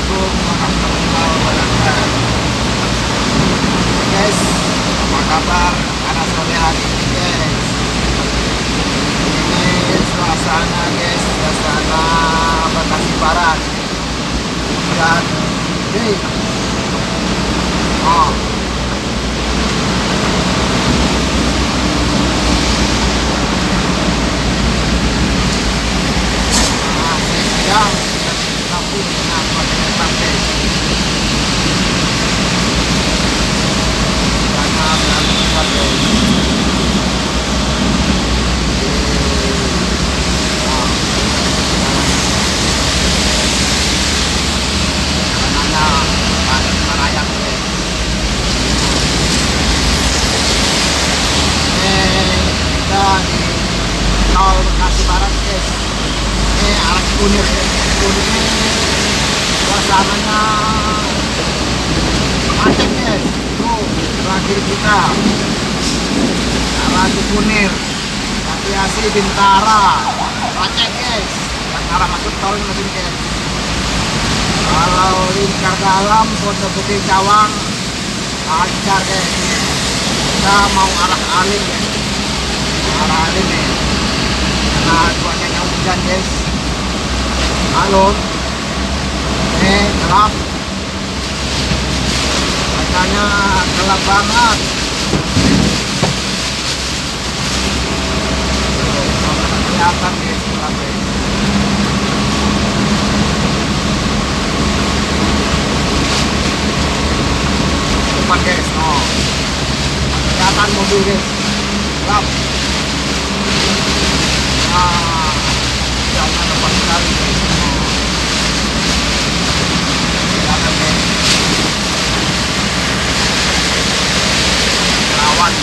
Assalamualaikum warahmatullahi wabarakatuh. Guys, apa kabar anak sore hari ini guys? Ini suasana guys, suasana Bekasi Barat. Dan hey, oh, yang kampung apa dengan guys? Karena buat guys. Tol Bekasi Barat guys, ini arah Kunir guys. Kunir ini suasananya macet guys. Tuh terakhir kita arah Kunir, Jatiasi, Bintara, macet guys. Yang arah masuk tol ini masih guys. Kalau lingkar dalam Pondok Gede Cawang lancar guys. Kita mau arah Alim guys, arah Alim nih. Nah, cuacanya hujan guys, alun, gelap, cuacanya gelap banget. Kelihatan guys, gelap guys. Depan guys, oh, kelihatan mobil guys, gelap. Jangan lepas sekali guys. Kelihatan guys, rawan.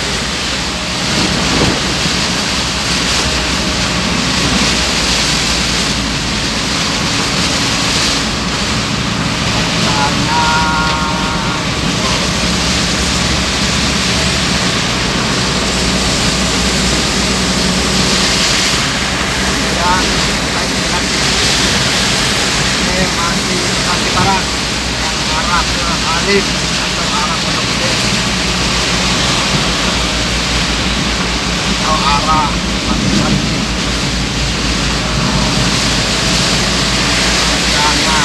Alim atau arah Pondok Gede atau arah Batu-Batu karena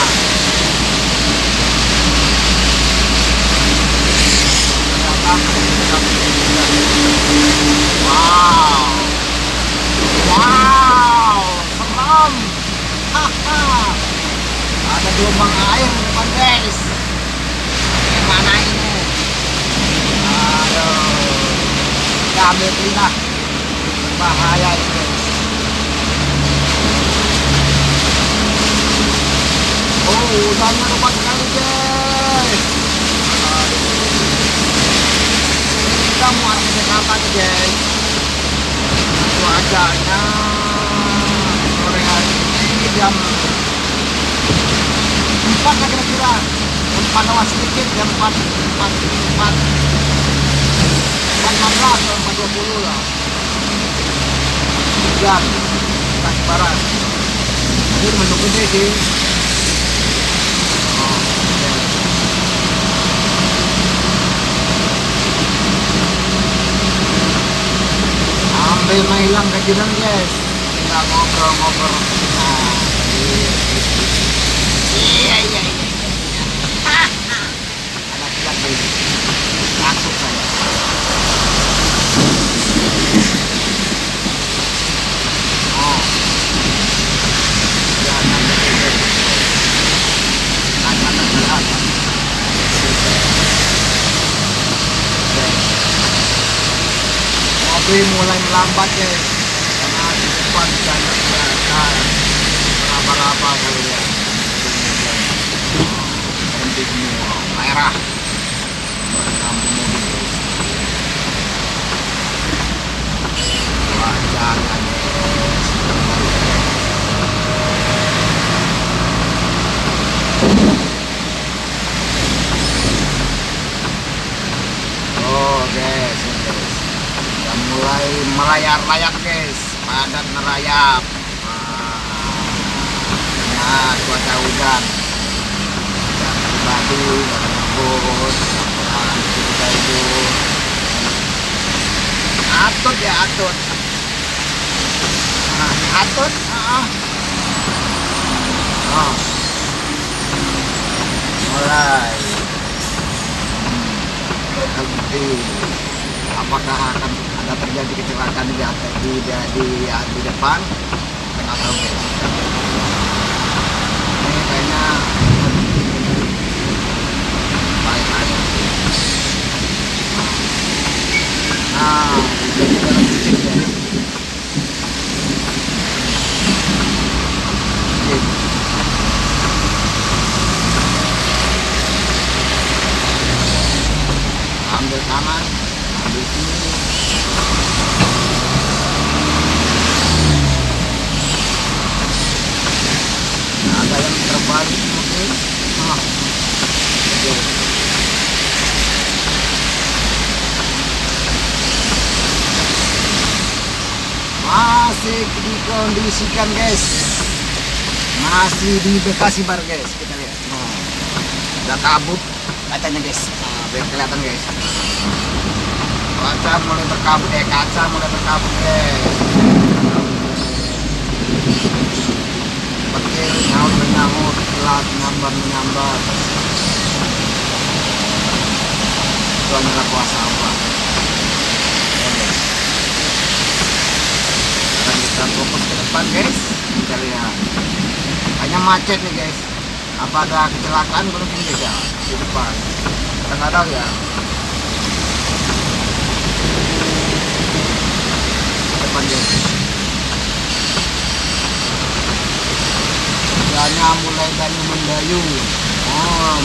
wow wow seram, haha, ada gelombang air di depan guys. Mana ini? Aduh, kita ambil pindah, bahaya itu. Oh, hujannya lebat sekali guys. Kita mau arah ke Jakarta nih guys. Cuacanya sore hari ini jam 4 lah kira-kira. Panas sedikit jam 4 atau 4.20 lah. Hujan Bekasi Barat. Ini Pondok Gede sih. Oh, okay. Ambil mailang kajian guys. Kita ngobrol-ngobrol. Nah, iya. Takut saya. Oh, jangan kelihatan. Mobil mulai melambat guys, karena di depan jalan berapa-apa kalau ya. Merah. Oh guys, udah mulai merayap-rayap guys, padat merayap. Nah, cuaca hujan. tadi ngebut laporan kita itu atut ya atut. Nah atut mulai nanti apakah akan ada terjadi kecelakaan di depan nggak tahu guys. Ini kayaknya baik aja. Nah jadi dalam kucing ya. Ambil kanan, ambil kiri. Nah, ada yang terbalik mungkin. Oke. Masih dikondisikan guys, masih di Bekasi Bar guys, kita lihat. Udah kabut katanya guys. Biar kelihatan guys, kaca mulai berkabut guys. Petir nyaut menyangut, pelat menyambar. Itu adalah kuasa Allah ya guys. Sekarang kita fokus ke depan guys, kita lihat hanya macet nih guys. Apa ada kecelakaan mungkin tidak di depan, kita nggak tahu ya. Depan guys, hujannya mulai dari mendayung.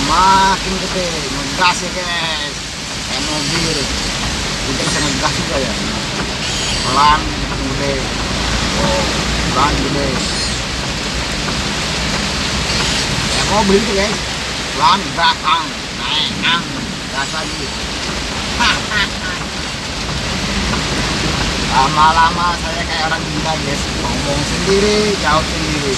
Makin gede, ngegas ya guys, kayak mobil. Kita bisa ngegas juga ya, pelan gede. Pelan gede kayak mobil itu guys, pelan belakang naik gas lagi. Lama-lama saya kayak orang gila guys, ngomong sendiri jawab sendiri.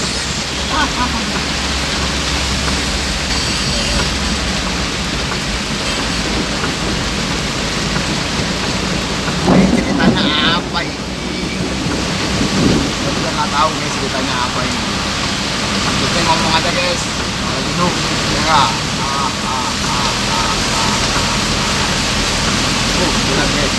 Ini ceritanya apa ini? Saya juga nggak tahu guys ceritanya apa ini. Kita ngomong aja guys, kalau jenuh ya nggak. Gila guys.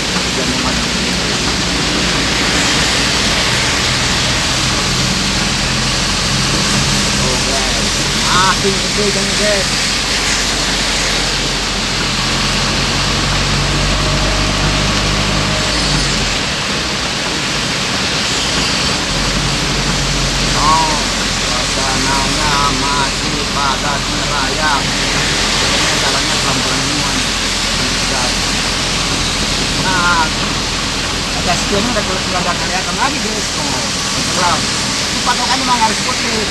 Akhirnya makin gede kan guys. Suasananya masih padat merayap. Ini jalannya pelan-pelan semua nih. Nah, ada sekiannya udah kelihatan lagi guys. Ini patokannya memang harus putih.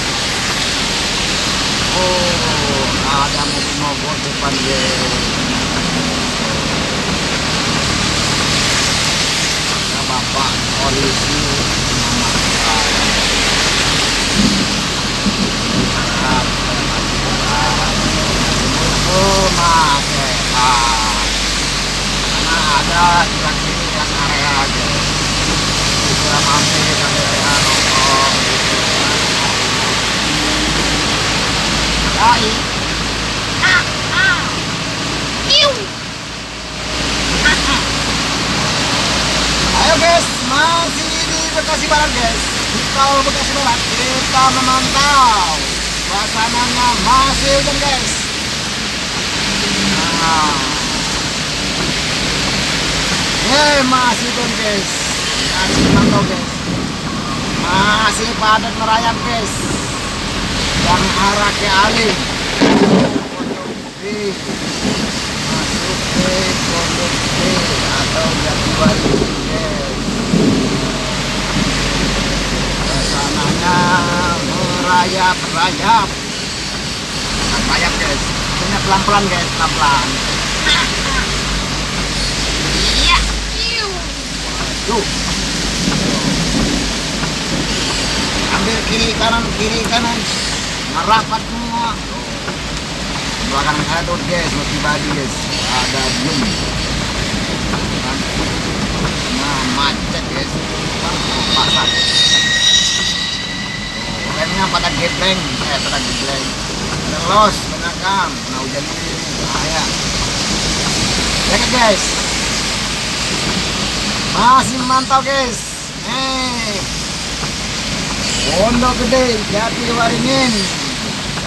Ada mobil mogok depan guys. Ada bapak polisi karena ada sebelah sini yang area aja. Bisa mampir ke area rokok gitu. Ayo guys, masih di Bekasi Barat guys. Di tol Bekasi Barat kita memantau suasananya masih hujan guys. Masih hujan guys. Masih memantau guys. Masih padat merayap guys. Yang arah ke Ali masuk ke Pondok B atau Jatiwaringin guys. Suasananya merayap-rayap guys. Banyak pelan-pelan guys, pelan-pelan. Iya. Tuh. Ambil kiri kanan. Merapat semua. Belakang saya tuh guys, pribadi guys. Ada jum. Nah, macet guys. Pasang. Remnya pada gebleng, pada gebleng. Terus menakam, kena hujan ini bahaya. Ya kan guys, masih memantau guys. Pondok Gede Jatiwaringin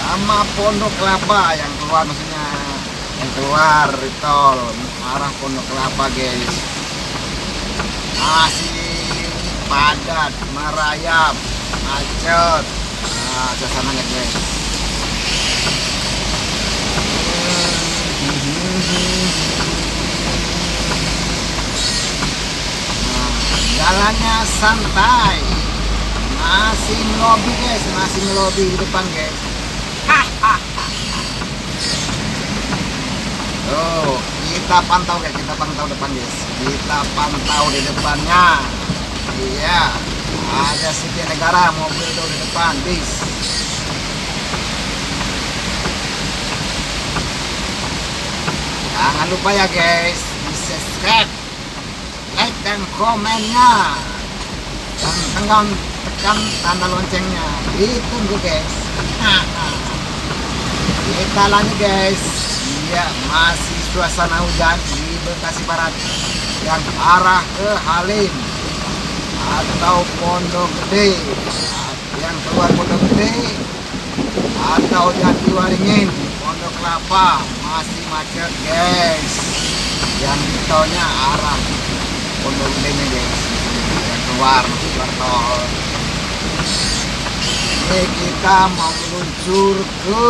sama Pondok Kelapa yang keluar, maksudnya yang keluar tol arah Pondok Kelapa guys. Masih padat, merayap, macet. Nah, suasananya guys. Jalannya santai, masih ngelobi guys, masih ngelobi di depan guys. Tuh, kita pantau guys, kita pantau depan guys, kita pantau di depannya. Iya, ada Setia Negara mobil tuh di depan bis. Jangan lupa ya guys, di subscribe, like dan komennya, dan tekan tanda loncengnya. Ditunggu guys. Kita lanjut guys. Iya, masih suasana hujan di Bekasi Barat yang arah ke Halim atau Pondok Gede, yang keluar Pondok Gede atau Jatiwaringin, Pondok Kelapa masih macet guys. Yang tolnya arah Pondok Gede nya guys, yang keluar tol. Ini kita mau meluncur ke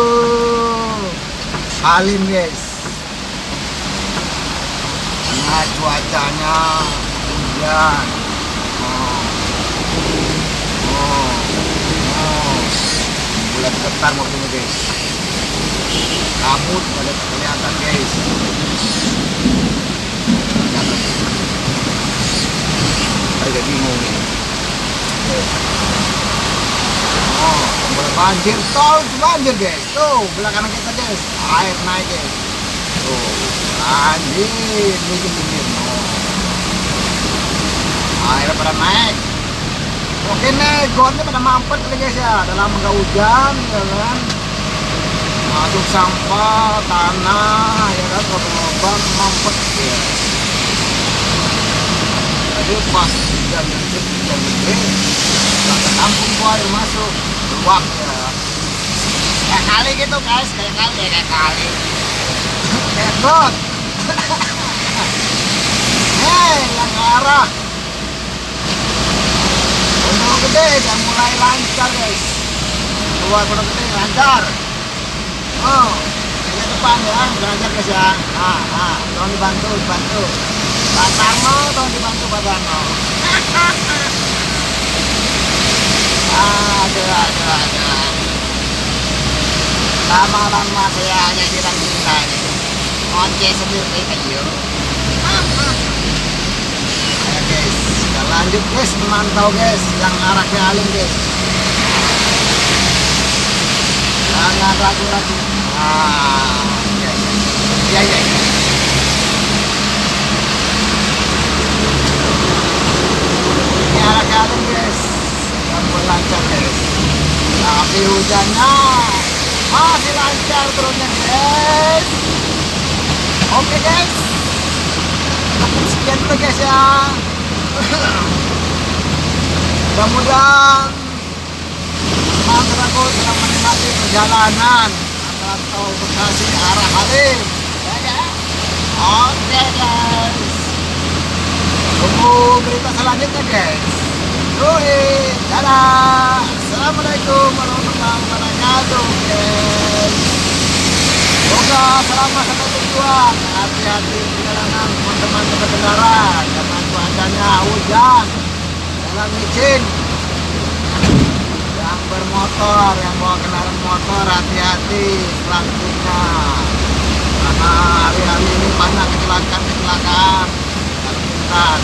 Halim guys. Nah, cuacanya hujan. Bulan ketar mobilnya guys. Kabut pada kelihatan guys. Agak bingung nih. Banjir tol, banjir guys. Tuh belakang kita guys, air naik guys. Tuh banjir, dingin. Air pada naik. Oke nih, gotnya pada mampet nih guys ya. Dalam enggak hujan, ya kan. Masuk sampah, tanah, ya kan, lubang mampet ya. Jadi pas hujan gede, nggak ke kampung gua air masuk. Luak ya. Kayak kali gitu guys, kayak kali. Kayak got. Yang arah Pondok Gede udah mulai lancar guys. Keluar Pondok Gede lancar. Oh, ini depan ya, lancar guys ya. Tolong dibantu. Pak Tarno, tolong dibantu Pak Tarno. Aduh. Lama-lama saya hanya kita nih. Oke sendiri ayo. Ayo guys, kita lanjut guys, memantau guys yang arah ke Halim guys. Jangan ragu-ragu. Iya. Ini arah ke Halim guys. Lancar guys, tapi hujannya masih lancar turunnya guys. Oke guys, sekian dulu guys ya. Mudah-mudahan teman-teman aku sedang menikmati perjalanan antara tol Bekasi arah Halim ya kan? Oke guys, tunggu berita selanjutnya guys. Dadah. Assalamualaikum warahmatullahi wabarakatuh guys. Semoga selamat sampai tujuan. Hati-hati perjalanan teman-teman berkendara karena cuacanya hujan. Jalan licin. Yang bermotor, yang bawa kendaraan motor, hati-hati selanjutnya. atas.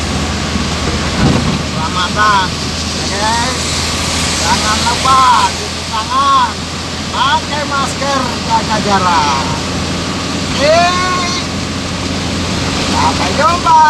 Selamatan, ya guys. Jangan lupa cuci tangan, pakai masker, jaga jarak. Sampai jumpa.